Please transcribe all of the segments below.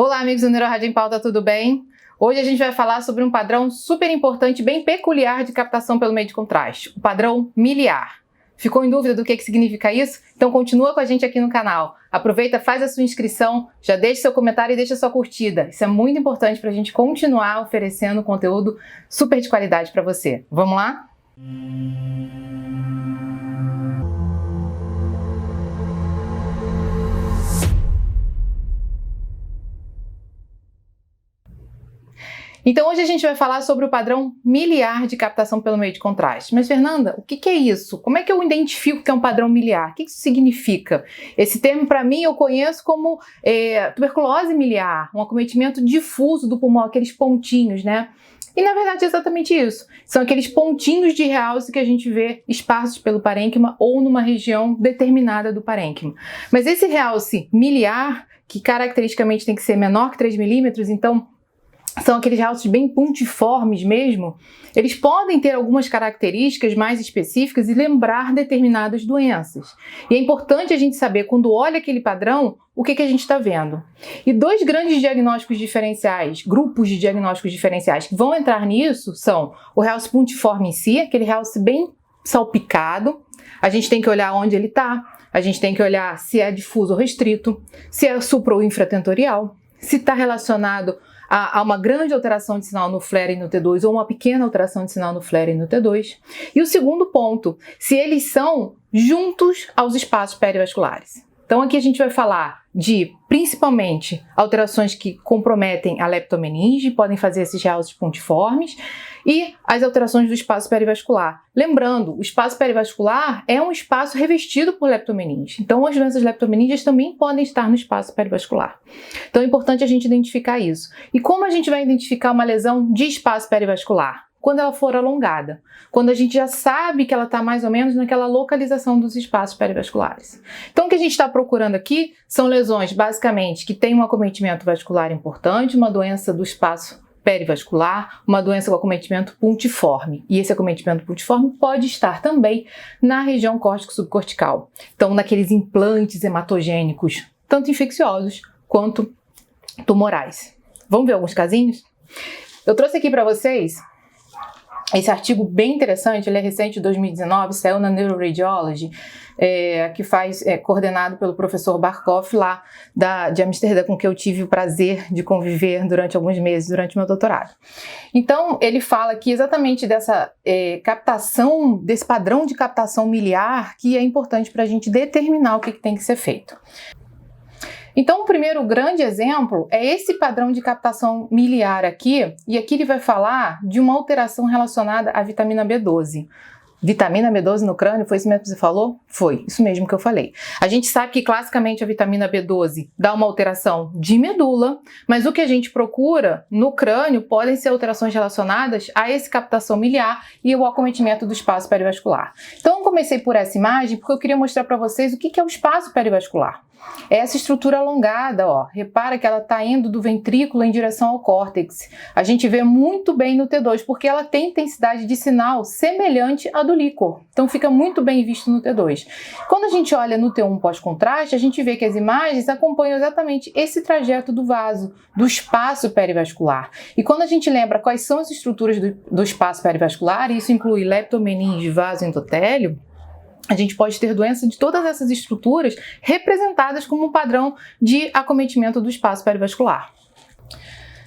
Olá, amigos do NeuroRádio em Pauta, tudo bem? Hoje a gente vai falar sobre um padrão super importante, bem peculiar de captação pelo meio de contraste, o padrão miliar. Ficou em dúvida do que significa isso? Então continua com a gente aqui no canal. Aproveita, faz a sua inscrição, já deixa seu comentário e deixa sua curtida. Isso é muito importante para a gente continuar oferecendo conteúdo super de qualidade para você. Vamos lá? Então hoje a gente vai falar sobre o padrão miliar de captação pelo meio de contraste. Mas Fernanda, o que é isso? Como é que eu identifico que é um padrão miliar? O que isso significa? Esse termo para mim eu conheço como tuberculose miliar, um acometimento difuso do pulmão, aqueles pontinhos, né? E na verdade é exatamente isso. São aqueles pontinhos de realce que a gente vê esparsos pelo parênquima ou numa região determinada do parênquima. Mas esse realce miliar, que caracteristicamente tem que ser menor que 3 milímetros, então são aqueles realces bem pontiformes mesmo, eles podem ter algumas características mais específicas e lembrar determinadas doenças. E é importante a gente saber, quando olha aquele padrão, o que a gente está vendo. E dois grandes diagnósticos diferenciais, grupos de diagnósticos diferenciais que vão entrar nisso são o realce pontiforme em si, aquele realce bem salpicado. A gente tem que olhar onde ele está, a gente tem que olhar se é difuso ou restrito, se é supra ou infratentorial, se está relacionado a uma grande alteração de sinal no FLAIR e no T2 ou uma pequena alteração de sinal no FLAIR e no T2. E o segundo ponto, se eles são juntos aos espaços perivasculares. Então aqui a gente vai falar de, principalmente, alterações que comprometem a leptomeninge, podem fazer esses realces pontiformes, e as alterações do espaço perivascular. Lembrando, o espaço perivascular é um espaço revestido por leptomeninge. Então as doenças leptomeningeas também podem estar no espaço perivascular. Então é importante a gente identificar isso. E como a gente vai identificar uma lesão de espaço perivascular? Quando ela for alongada, quando a gente já sabe que ela está mais ou menos naquela localização dos espaços perivasculares. Então o que a gente está procurando aqui são lesões basicamente que têm um acometimento vascular importante, uma doença do espaço perivascular, uma doença com acometimento pontiforme. E esse acometimento pontiforme pode estar também na região córtico-subcortical. Então naqueles implantes hematogênicos, tanto infecciosos quanto tumorais. Vamos ver alguns casinhos? Eu trouxe aqui para vocês esse artigo bem interessante, ele é recente, de 2019, saiu na Neuroradiology, coordenado pelo professor Barkov lá de Amsterdã, com quem eu tive o prazer de conviver durante alguns meses, durante meu doutorado. Então, ele fala aqui exatamente dessa captação, desse padrão de captação miliar, que é importante para a gente determinar o que tem que ser feito. Então, o primeiro grande exemplo é esse padrão de captação miliar aqui, e aqui ele vai falar de uma alteração relacionada à vitamina B12. Vitamina B12 no crânio, foi isso mesmo que você falou? Foi, isso mesmo que eu falei. A gente sabe que classicamente a vitamina B12 dá uma alteração de medula, mas o que a gente procura no crânio podem ser alterações relacionadas a essa captação miliar e o acometimento do espaço perivascular. Então eu comecei por essa imagem porque eu queria mostrar para vocês o que é o espaço perivascular. É essa estrutura alongada, ó. Repara que ela está indo do ventrículo em direção ao córtex. A gente vê muito bem no T2, porque ela tem intensidade de sinal semelhante à do líquor. Então fica muito bem visto no T2. Quando a gente olha no T1 pós-contraste, a gente vê que as imagens acompanham exatamente esse trajeto do vaso, do espaço perivascular. E quando a gente lembra quais são as estruturas do espaço perivascular, e isso inclui leptomeninge, vaso, endotélio, a gente pode ter doença de todas essas estruturas representadas como um padrão de acometimento do espaço perivascular.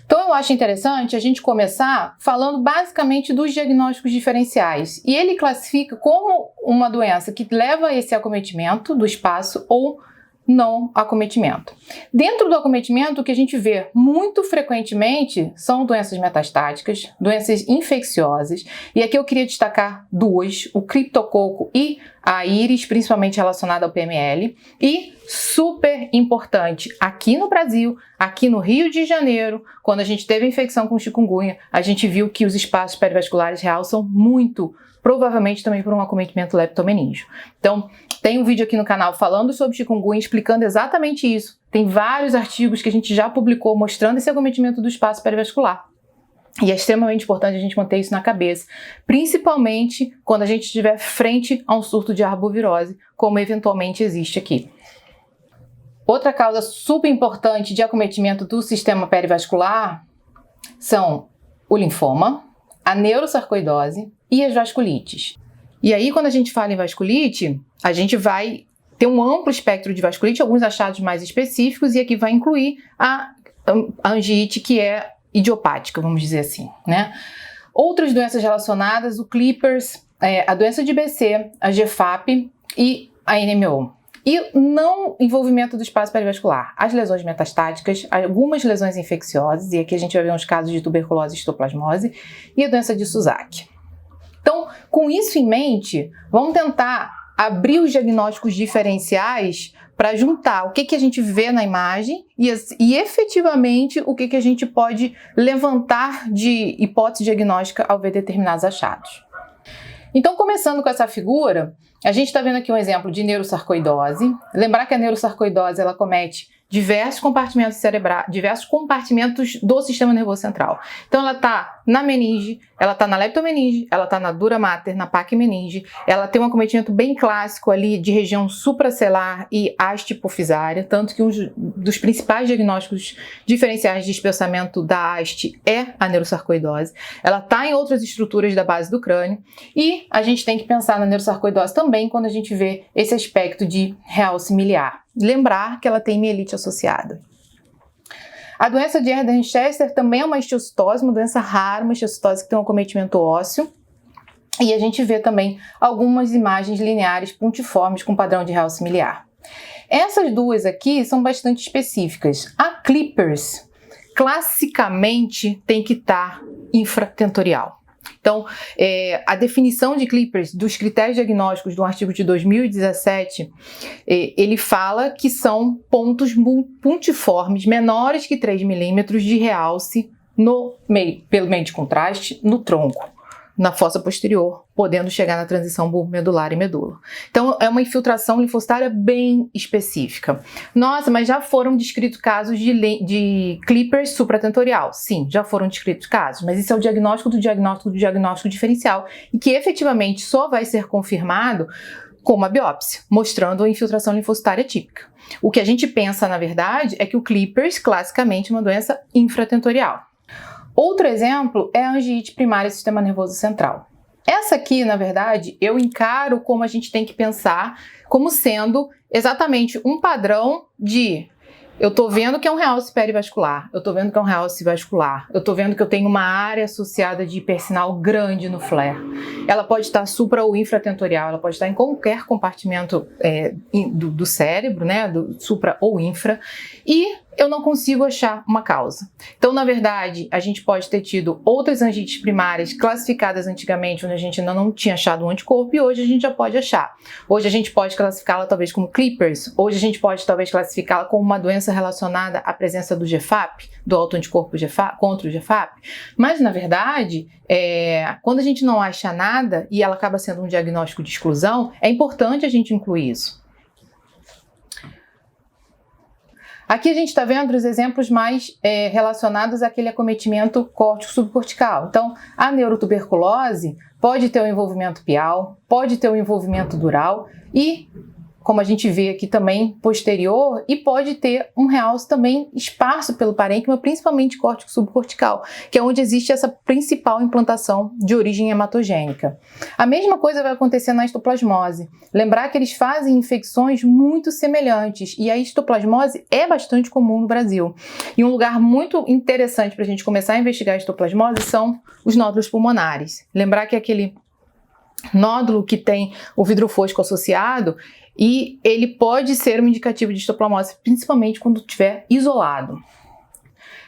Então eu acho interessante a gente começar falando basicamente dos diagnósticos diferenciais. E ele classifica como uma doença que leva a esse acometimento do espaço ou não acometimento. Dentro do acometimento, o que a gente vê muito frequentemente são doenças metastáticas, doenças infecciosas, e aqui eu queria destacar duas, o criptococo e a íris, principalmente relacionada ao PML, e super importante, aqui no Brasil, aqui no Rio de Janeiro, quando a gente teve a infecção com chikungunya, a gente viu que os espaços perivasculares realçam muito, provavelmente também por um acometimento leptomeníngeo. Então, tem um vídeo aqui no canal falando sobre chikungunya, explicando exatamente isso. Tem vários artigos que a gente já publicou mostrando esse acometimento do espaço perivascular. E é extremamente importante a gente manter isso na cabeça, principalmente quando a gente estiver frente a um surto de arbovirose, como eventualmente existe aqui. Outra causa super importante de acometimento do sistema perivascular são o linfoma, a neurosarcoidose e as vasculites. E aí, quando a gente fala em vasculite, a gente vai ter um amplo espectro de vasculite, alguns achados mais específicos, e aqui vai incluir a angite, que é idiopática, vamos dizer assim, né? Outras doenças relacionadas, o Clippers, a doença de BC, a GFAP e a NMO. E não envolvimento do espaço perivascular, as lesões metastáticas, algumas lesões infecciosas, e aqui a gente vai ver uns casos de tuberculose e histoplasmose, e a doença de Suzak. Então, com isso em mente, vamos tentar abrir os diagnósticos diferenciais para juntar o que a gente vê na imagem e efetivamente o que a gente pode levantar de hipótese diagnóstica ao ver determinados achados. Então, começando com essa figura, a gente está vendo aqui um exemplo de neurosarcoidose. Lembrar que a neurosarcoidose ela comete diversos compartimentos cerebrais, diversos compartimentos do sistema nervoso central. Então ela está na meninge, ela está na leptomeninge, ela está na dura mater, na pacmeninge, ela tem um acometimento bem clássico ali de região supracelular e haste hipofisária, tanto que um dos principais diagnósticos diferenciais de espessamento da haste é a neurosarcoidose. Ela está em outras estruturas da base do crânio e a gente tem que pensar na neurosarcoidose também quando a gente vê esse aspecto de realce miliar. Lembrar que ela tem mielite associada. A doença de Erdheim-Chester também é uma histiocytose, uma doença rara, uma histiocytose que tem um acometimento ósseo. E a gente vê também algumas imagens lineares pontiformes com padrão de realce miliar. Essas duas aqui são bastante específicas. A Clippers, classicamente, tem que estar infratentorial. Então, a definição de Clippers dos critérios diagnósticos do artigo de 2017, ele fala que são pontos pontiformes menores que 3 milímetros de realce pelo meio de contraste no tronco, na fossa posterior, podendo chegar na transição bulbo-medular e medula. Então, é uma infiltração linfocitária bem específica. Nossa, mas já foram descritos casos de Clippers supratentorial? Sim, já foram descritos casos, mas isso é o diagnóstico do diagnóstico diferencial e que efetivamente só vai ser confirmado com uma biópsia, mostrando a infiltração linfocitária típica. O que a gente pensa, na verdade, é que o Clippers, classicamente, é uma doença infratentorial. Outro exemplo é a angite primária do sistema nervoso central. Essa aqui, na verdade, eu encaro como a gente tem que pensar como sendo exatamente um padrão de eu tô vendo que é um realce perivascular, eu tô vendo que é um realce vascular, eu tô vendo que eu tenho uma área associada de hipersinal grande no flare. Ela pode estar supra ou infratentorial, ela pode estar em qualquer compartimento do cérebro, né, do supra ou infra, e eu não consigo achar uma causa. Então, na verdade, a gente pode ter tido outras angites primárias classificadas antigamente, onde a gente ainda não tinha achado um anticorpo, e hoje a gente já pode achar. Hoje a gente pode classificá-la talvez como Clippers, hoje a gente pode talvez classificá-la como uma doença relacionada à presença do GFAP, do autoanticorpo contra o GFAP, mas na verdade, quando a gente não acha nada e ela acaba sendo um diagnóstico de exclusão, é importante a gente incluir isso. Aqui a gente está vendo os exemplos mais relacionados àquele acometimento córtico-subcortical. Então, a neurotuberculose pode ter um envolvimento pial, pode ter um envolvimento dural e, como a gente vê aqui também, posterior, e pode ter um realce também esparso pelo parênquima, principalmente córtico-subcortical, que é onde existe essa principal implantação de origem hematogênica. A mesma coisa vai acontecer na histoplasmose. Lembrar que eles fazem infecções muito semelhantes, e a histoplasmose é bastante comum no Brasil. E um lugar muito interessante para a gente começar a investigar a histoplasmose são os nódulos pulmonares. Lembrar que aquele nódulo que tem o vidro fosco associado, e ele pode ser um indicativo de histoplasmose, principalmente quando estiver isolado.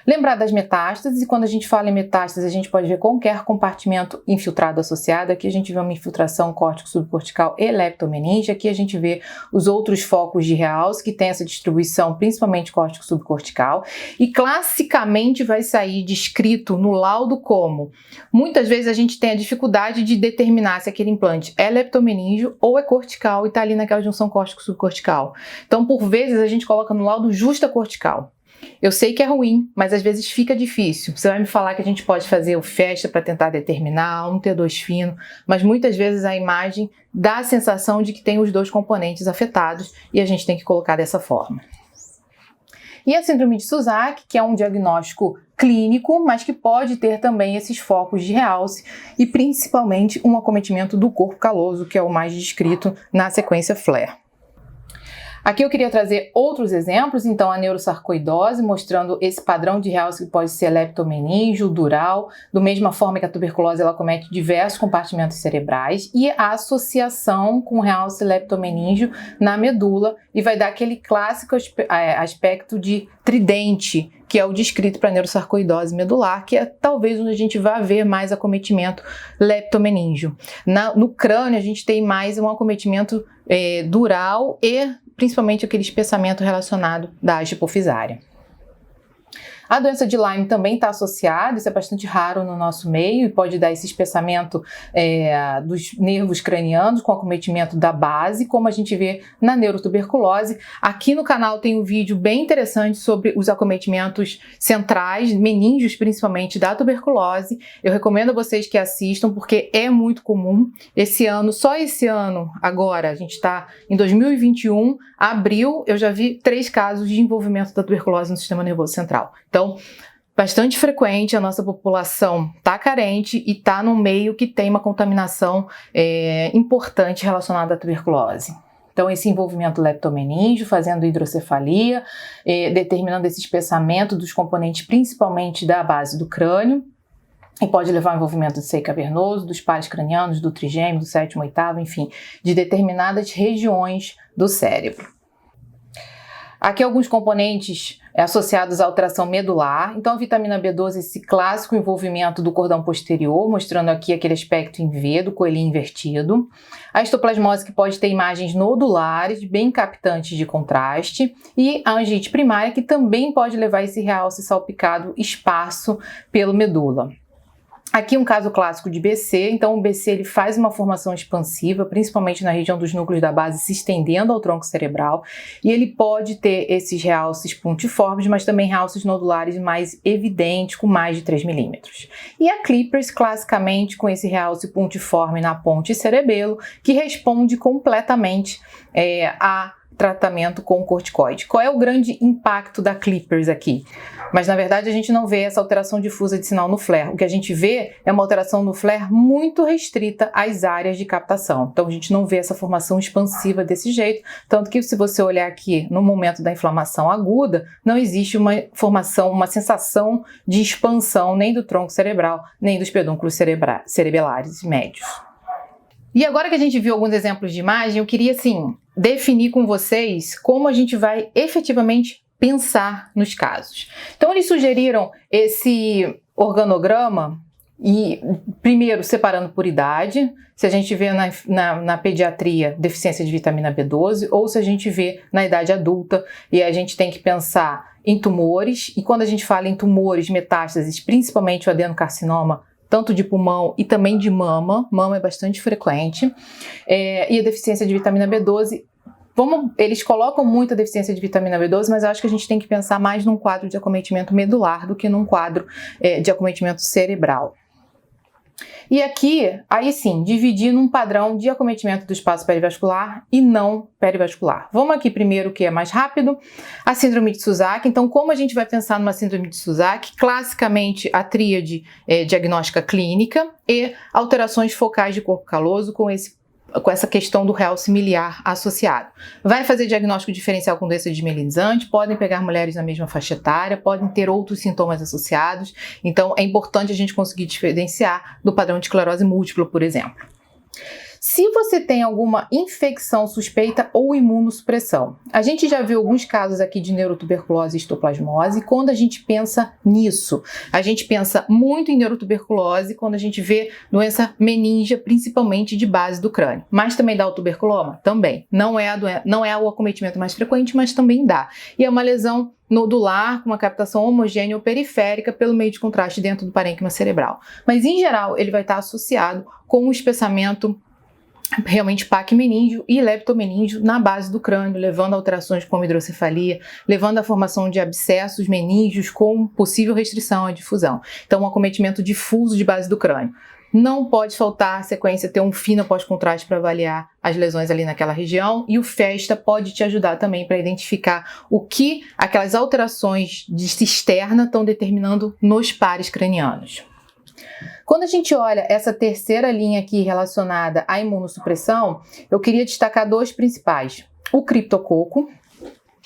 Lembrar das metástases, e quando a gente fala em metástases, a gente pode ver qualquer compartimento infiltrado associado. Aqui a gente vê uma infiltração córtico-subcortical e leptomeninge. Aqui a gente vê os outros focos de realce, que tem essa distribuição principalmente córtico-subcortical. E classicamente vai sair descrito no laudo como, muitas vezes a gente tem a dificuldade de determinar se aquele implante é leptomeníngeo ou é cortical e está ali naquela junção córtico-subcortical. Então, por vezes, a gente coloca no laudo justa cortical. Eu sei que é ruim, mas às vezes fica difícil. Você vai me falar que a gente pode fazer o FESTA para tentar determinar, um T2 fino, mas muitas vezes a imagem dá a sensação de que tem os dois componentes afetados e a gente tem que colocar dessa forma. E a síndrome de Susak, que é um diagnóstico clínico, mas que pode ter também esses focos de realce e principalmente um acometimento do corpo caloso, que é o mais descrito na sequência FLAIR. Aqui eu queria trazer outros exemplos, então a neurosarcoidose, mostrando esse padrão de realce que pode ser leptomeníngeo, dural, da mesma forma que a tuberculose ela comete diversos compartimentos cerebrais, e a associação com realce leptomeníngeo na medula, e vai dar aquele clássico aspecto de tridente, que é o descrito para a neurosarcoidose medular, que é talvez onde a gente vai ver mais acometimento leptomeníngeo. No crânio, a gente tem mais um acometimento dural e principalmente aquele espessamento relacionado da haste hipofisária. A doença de Lyme também está associada, isso é bastante raro no nosso meio e pode dar esse espessamento dos nervos cranianos com acometimento da base, como a gente vê na neurotuberculose. Aqui no canal tem um vídeo bem interessante sobre os acometimentos centrais, meníngeos principalmente, da tuberculose. Eu recomendo a vocês que assistam porque é muito comum. Só esse ano, agora, a gente está em 2021, abril, eu já vi 3 casos de envolvimento da tuberculose no sistema nervoso central. Então, bastante frequente, a nossa população está carente e está num meio que tem uma contaminação importante relacionada à tuberculose. Então, esse envolvimento leptomeníngeo, fazendo hidrocefalia, determinando esse espessamento dos componentes, principalmente da base do crânio, e pode levar ao envolvimento do seio cavernoso, dos pares cranianos, do trigêmeo, do sétimo, oitavo, enfim, de determinadas regiões do cérebro. Aqui alguns componentes associados à alteração medular. Então, a vitamina B12, esse clássico envolvimento do cordão posterior, mostrando aqui aquele aspecto em V do coelhinho invertido. A histoplasmose, que pode ter imagens nodulares, bem captantes de contraste. E a angite primária, que também pode levar esse realce salpicado esparso pelo medula. Aqui um caso clássico de BC, então o BC ele faz uma formação expansiva, principalmente na região dos núcleos da base, se estendendo ao tronco cerebral, e ele pode ter esses realces pontiformes, mas também realces nodulares mais evidentes, com mais de 3 milímetros. E a Clippers, classicamente, com esse realce pontiforme na ponte cerebelo, que responde completamente a tratamento com corticoide. Qual é o grande impacto da Clippers aqui? Mas, na verdade, a gente não vê essa alteração difusa de sinal no FLAIR. O que a gente vê é uma alteração no FLAIR muito restrita às áreas de captação. Então, a gente não vê essa formação expansiva desse jeito. Tanto que, se você olhar aqui no momento da inflamação aguda, não existe uma formação, uma sensação de expansão nem do tronco cerebral, nem dos pedúnculos cerebelares médios. E agora que a gente viu alguns exemplos de imagem, eu queria, assim, definir com vocês como a gente vai efetivamente pensar nos casos. Então, eles sugeriram esse organograma e, primeiro, separando por idade, se a gente vê na pediatria deficiência de vitamina B12, ou se a gente vê na idade adulta, e a gente tem que pensar em tumores, e quando a gente fala em tumores, metástases, principalmente o adenocarcinoma, tanto de pulmão e também de mama é bastante frequente, e a deficiência de vitamina B12, eles colocam muito a deficiência de vitamina B12, mas eu acho que a gente tem que pensar mais num quadro de acometimento medular do que num quadro de acometimento cerebral. E aqui, aí sim, dividir num padrão de acometimento do espaço perivascular e não perivascular. Vamos aqui primeiro, que é mais rápido, a síndrome de Susak. Então, como a gente vai pensar numa síndrome de Susak? Classicamente, a tríade diagnóstica clínica e alterações focais de corpo caloso com essa questão do realce miliar associado. Vai fazer diagnóstico diferencial com doença desmielinizante, podem pegar mulheres na mesma faixa etária, podem ter outros sintomas associados, então é importante a gente conseguir diferenciar do padrão de esclerose múltipla, por exemplo. Se você tem alguma infecção suspeita ou imunossupressão, a gente já viu alguns casos aqui de neurotuberculose e histoplasmose. Quando a gente pensa nisso, a gente pensa muito em neurotuberculose quando a gente vê doença meníngea, principalmente de base do crânio. Mas também dá o tuberculoma? Também. Não é o acometimento mais frequente, mas também dá. E é uma lesão nodular com uma captação homogênea ou periférica pelo meio de contraste dentro do parênquima cerebral. Mas, em geral, ele vai estar associado com o espessamento realmente pacmeníngeo e leptomeníngeo na base do crânio, levando a alterações como hidrocefalia, levando à formação de abscessos meníngeos com possível restrição à difusão. Então, um acometimento difuso de base do crânio. Não pode faltar a sequência ter um fino pós-contraste para avaliar as lesões ali naquela região, e o FESTA pode te ajudar também para identificar o que aquelas alterações de cisterna estão determinando nos pares cranianos. Quando a gente olha essa terceira linha aqui relacionada à imunossupressão, eu queria destacar dois principais: o criptococo.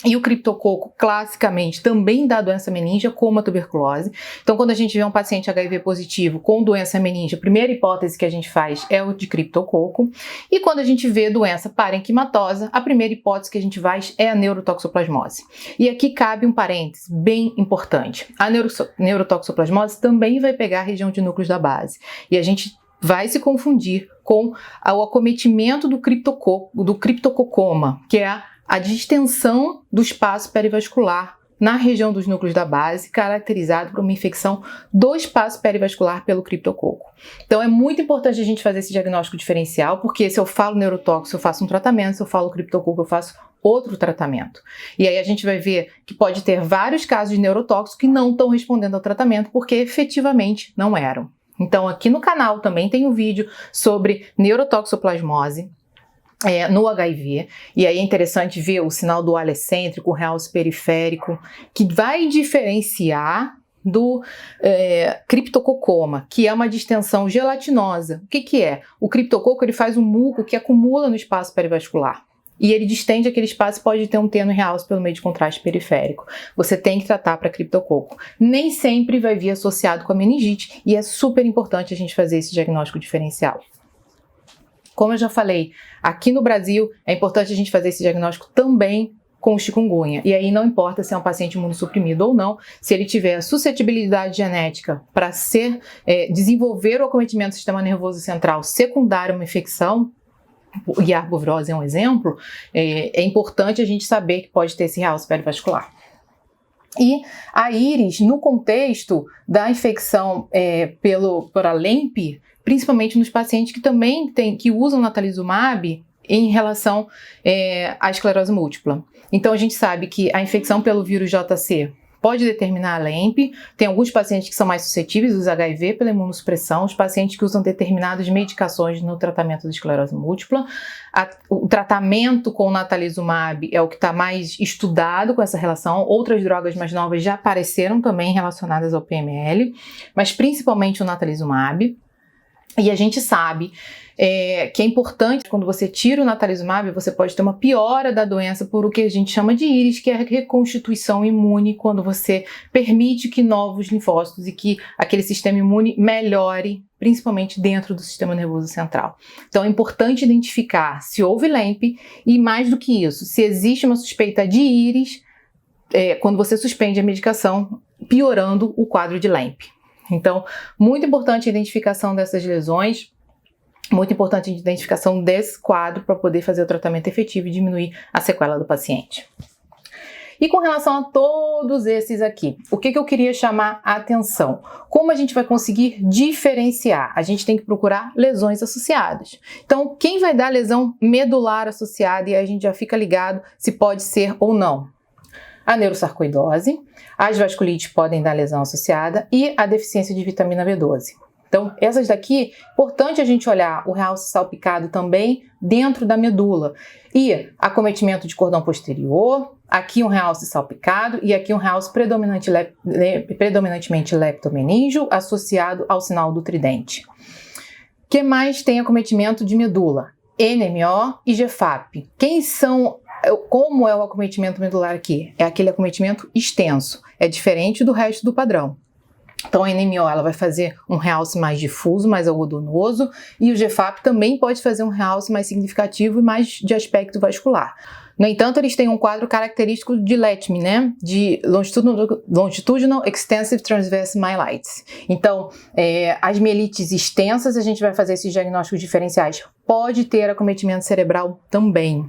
E o criptococo, classicamente, também dá doença meningia, como a tuberculose. Então, quando a gente vê um paciente HIV positivo com doença meningia, a primeira hipótese que a gente faz é o de criptococo. E quando a gente vê doença parenquimatosa, a primeira hipótese que a gente faz é a neurotoxoplasmose. E aqui cabe um parênteses bem importante. A neurotoxoplasmose também vai pegar a região de núcleos da base. E a gente vai se confundir com o acometimento do criptococoma, que é a distensão do espaço perivascular na região dos núcleos da base, caracterizado por uma infecção do espaço perivascular pelo criptococo. Então é muito importante a gente fazer esse diagnóstico diferencial, porque se eu falo neurotóxico, eu faço um tratamento, se eu falo criptococo, eu faço outro tratamento. E aí a gente vai ver que pode ter vários casos de neurotóxico que não estão respondendo ao tratamento porque efetivamente não eram. Então aqui no canal também tem um vídeo sobre neurotoxoplasmose no HIV, e aí é interessante ver o sinal do halo excêntrico, o realce periférico, que vai diferenciar do criptococoma, que é uma distensão gelatinosa. O que é? O criptococo ele faz um muco que acumula no espaço perivascular. E ele distende aquele espaço e pode ter um tênue realce pelo meio de contraste periférico. Você tem que tratar para criptococo. Nem sempre vai vir associado com a meningite, e é super importante a gente fazer esse diagnóstico diferencial. Como eu já falei, aqui no Brasil é importante a gente fazer esse diagnóstico também com chikungunya. E aí não importa se é um paciente imunossuprimido ou não, se ele tiver suscetibilidade genética para desenvolver o acometimento do sistema nervoso central secundário a uma infecção, e a arbovirose é um exemplo, é importante a gente saber que pode ter esse realce perivascular. E a íris, no contexto da infecção por a LEMP, principalmente nos pacientes que também que usam natalizumab em relação à esclerose múltipla. Então a gente sabe que a infecção pelo vírus JC pode determinar a LEMP, tem alguns pacientes que são mais suscetíveis dos HIV pela imunossupressão, os pacientes que usam determinadas medicações no tratamento da esclerose múltipla. O tratamento com o natalizumab é o que está mais estudado com essa relação, outras drogas mais novas já apareceram também relacionadas ao PML, mas principalmente o natalizumab. E a gente sabe que é importante, quando você tira o natalizumab, você pode ter uma piora da doença por o que a gente chama de íris, que é a reconstituição imune, quando você permite que novos linfócitos e que aquele sistema imune melhore, principalmente dentro do sistema nervoso central. Então é importante identificar se houve LEMP e, mais do que isso, se existe uma suspeita de íris, quando você suspende a medicação, piorando o quadro de LEMP. Então, muito importante a identificação dessas lesões, muito importante a identificação desse quadro para poder fazer o tratamento efetivo e diminuir a sequela do paciente. E com relação a todos esses aqui, o que eu queria chamar a atenção? Como a gente vai conseguir diferenciar? A gente tem que procurar lesões associadas. Então, quem vai dar lesão medular associada, e aí a gente já fica ligado se pode ser ou não? A neurosarcoidose, as vasculites podem dar lesão associada e a deficiência de vitamina B12. Então, essas daqui, importante a gente olhar o realce salpicado também dentro da medula. E acometimento de cordão posterior, aqui um realce salpicado e aqui um realce predominantemente leptomeníngeo associado ao sinal do tridente. O que mais tem acometimento de medula? NMO e GFAP. Como é o acometimento medular aqui? É aquele acometimento extenso, é diferente do resto do padrão. Então a NMO ela vai fazer um realce mais difuso, mais algodonoso, e o GFAP também pode fazer um realce mais significativo e mais de aspecto vascular. No entanto, eles têm um quadro característico de LETM, né? De Longitudinal Extensive Transverse Myelitis. Então, as mielites extensas, a gente vai fazer esses diagnósticos diferenciais. Pode ter acometimento cerebral também.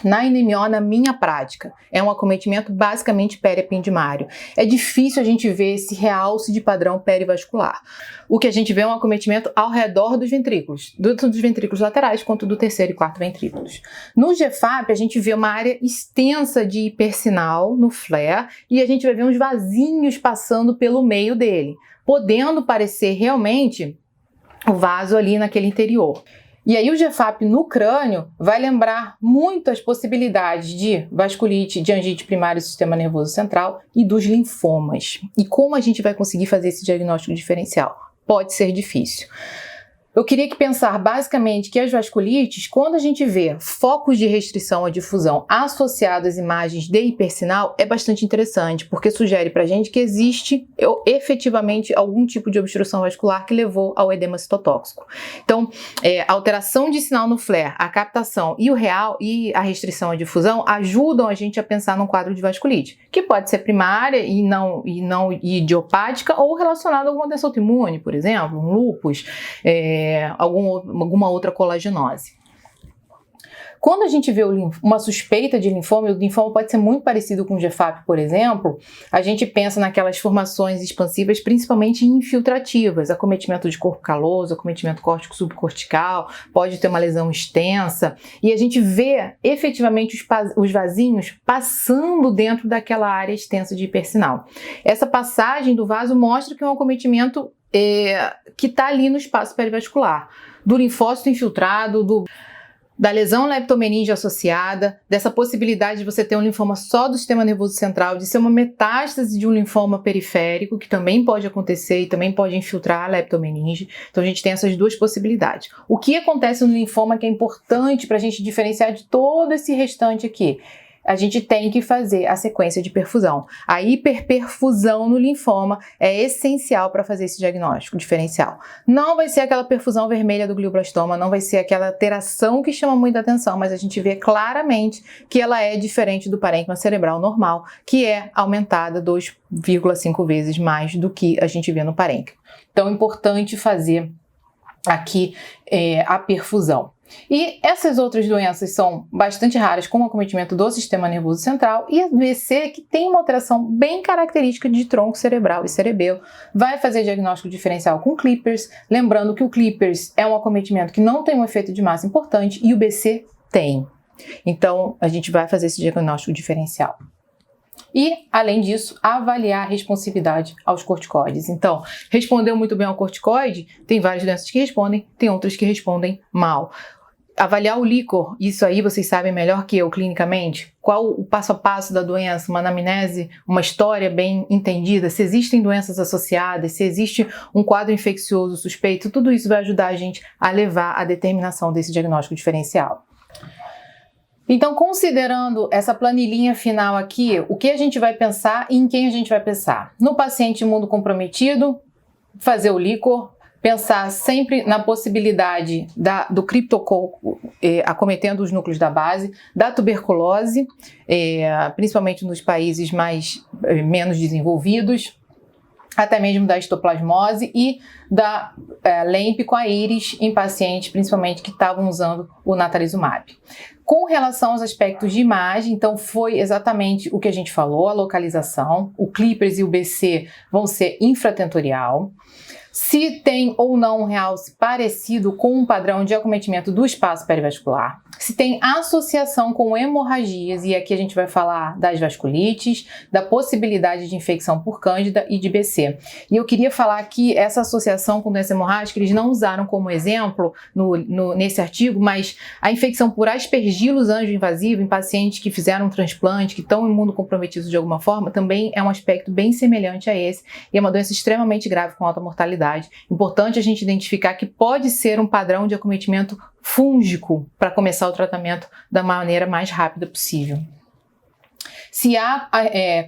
Na NMO, na minha prática, é um acometimento basicamente periapendimário. É difícil a gente ver esse realce de padrão perivascular. O que a gente vê é um acometimento ao redor dos ventrículos, tanto dos ventrículos laterais quanto do terceiro e quarto ventrículos. No GFAP, a gente vê uma área extensa de hipersinal no flare e a gente vai ver uns vasinhos passando pelo meio dele, podendo parecer realmente o vaso ali naquele interior. E aí o GFAP no crânio vai lembrar muito as possibilidades de vasculite, de angite primária do sistema nervoso central e dos linfomas. E como a gente vai conseguir fazer esse diagnóstico diferencial? Pode ser difícil. Eu queria que pensar basicamente que as vasculites, quando a gente vê focos de restrição à difusão associados às imagens de hipersinal, é bastante interessante, porque sugere pra gente que existe efetivamente algum tipo de obstrução vascular que levou ao edema citotóxico. Então, a alteração de sinal no flare, a captação e o real e a restrição à difusão ajudam a gente a pensar num quadro de vasculite, que pode ser primária e não idiopática ou relacionada a alguma doença autoimune, por exemplo, um lúpus, alguma outra colagenose. Quando a gente vê uma suspeita de linfoma, e o linfoma pode ser muito parecido com o GFAP, por exemplo, a gente pensa naquelas formações expansivas, principalmente infiltrativas, acometimento de corpo caloso, acometimento córtico subcortical, pode ter uma lesão extensa, e a gente vê efetivamente os vasinhos passando dentro daquela área extensa de hipersinal. Essa passagem do vaso mostra que é um acometimento que está ali no espaço perivascular, do linfócito infiltrado, da lesão leptomeninge associada, dessa possibilidade de você ter um linfoma só do sistema nervoso central, de ser uma metástase de um linfoma periférico, que também pode acontecer e também pode infiltrar a leptomeninge. Então a gente tem essas duas possibilidades. O que acontece no linfoma que é importante para a gente diferenciar de todo esse restante aqui? A gente tem que fazer a sequência de perfusão. A hiperperfusão no linfoma é essencial para fazer esse diagnóstico diferencial. Não vai ser aquela perfusão vermelha do glioblastoma, não vai ser aquela alteração que chama muita atenção, mas a gente vê claramente que ela é diferente do parênquima cerebral normal, que é aumentada 2,5 vezes mais do que a gente vê no parênquima. Então é importante fazer aqui a perfusão. E essas outras doenças são bastante raras, como o acometimento do sistema nervoso central, e a BC, que tem uma alteração bem característica de tronco cerebral e cerebelo, vai fazer diagnóstico diferencial com Clippers, lembrando que o Clippers é um acometimento que não tem um efeito de massa importante e o BC tem. Então, a gente vai fazer esse diagnóstico diferencial. E, além disso, avaliar a responsividade aos corticoides. Então, respondeu muito bem ao corticoide, tem várias doenças que respondem, tem outras que respondem mal. Avaliar o líquor, isso aí vocês sabem melhor que eu clinicamente, qual o passo a passo da doença, uma anamnese, uma história bem entendida, se existem doenças associadas, se existe um quadro infeccioso suspeito, tudo isso vai ajudar a gente a levar à determinação desse diagnóstico diferencial. Então, considerando essa planilhinha final aqui, o que a gente vai pensar e em quem a gente vai pensar? No paciente imunocomprometido, fazer o líquor, pensar sempre na possibilidade do criptococo acometendo os núcleos da base, da tuberculose, principalmente nos países menos desenvolvidos, até mesmo da histoplasmose e da LEMP com a íris em pacientes, principalmente que estavam usando o natalizumab. Com relação aos aspectos de imagem, então foi exatamente o que a gente falou, a localização, o Clippers e o BC vão ser infratentorial. Se tem ou não um realce parecido com um padrão de acometimento do espaço perivascular, se tem associação com hemorragias, e aqui a gente vai falar das vasculites, da possibilidade de infecção por cândida e de BC. E eu queria falar que essa associação com doença hemorrágica, eles não usaram como exemplo nesse artigo, mas a infecção por aspergillus anjo-invasivo em pacientes que fizeram um transplante, que estão imunocomprometidos de alguma forma, também é um aspecto bem semelhante a esse, e é uma doença extremamente grave com alta mortalidade. Importante a gente identificar que pode ser um padrão de acometimento fúngico para começar o tratamento da maneira mais rápida possível. Se há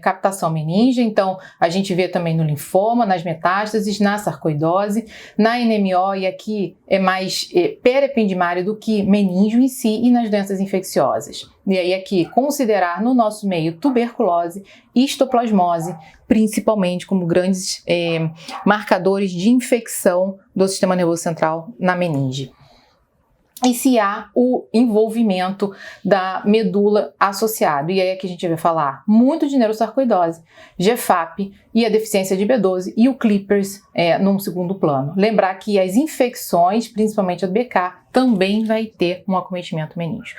captação meníngea, então a gente vê também no linfoma, nas metástases, na sarcoidose, na NMO, e aqui é mais perependimário do que meníngeo em si, e nas doenças infecciosas. E aí aqui considerar no nosso meio tuberculose e histoplasmose, principalmente como grandes marcadores de infecção do sistema nervoso central na meninge. E se há o envolvimento da medula associado. E aí aqui a gente vai falar muito de neurosarcoidose, GFAP e a deficiência de B12 e o Clippers num segundo plano. Lembrar que as infecções, principalmente a BK, também vai ter um acometimento meníngeo.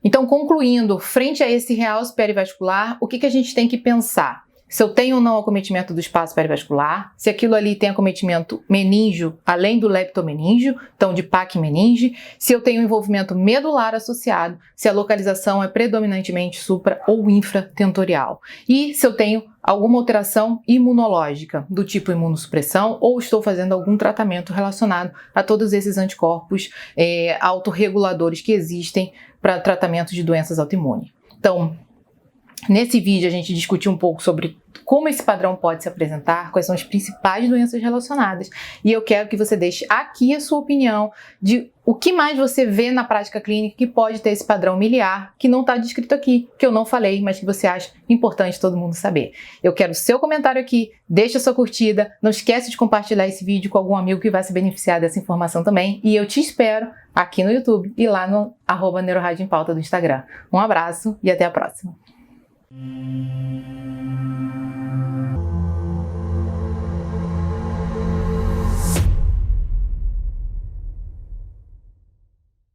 Então, concluindo, frente a esse realce perivascular, o que a gente tem que pensar? se eu tenho ou não acometimento do espaço perivascular, se aquilo ali tem acometimento meníngeo, além do leptomeníngeo, então de PAC-meninge, se eu tenho envolvimento medular associado, se a localização é predominantemente supra ou infratentorial, e se eu tenho alguma alteração imunológica, do tipo imunossupressão, ou estou fazendo algum tratamento relacionado a todos esses anticorpos autorreguladores que existem para tratamento de doenças autoimunes. Então, nesse vídeo a gente discutiu um pouco sobre como esse padrão pode se apresentar, quais são as principais doenças relacionadas, e eu quero que você deixe aqui a sua opinião de o que mais você vê na prática clínica que pode ter esse padrão miliar, que não está descrito aqui, que eu não falei, mas que você acha importante todo mundo saber. Eu quero o seu comentário aqui, deixa a sua curtida, não esquece de compartilhar esse vídeo com algum amigo que vai se beneficiar dessa informação também, e eu te espero aqui no YouTube e lá no @NeuroRádio em Pauta do Instagram. Um abraço e até a próxima.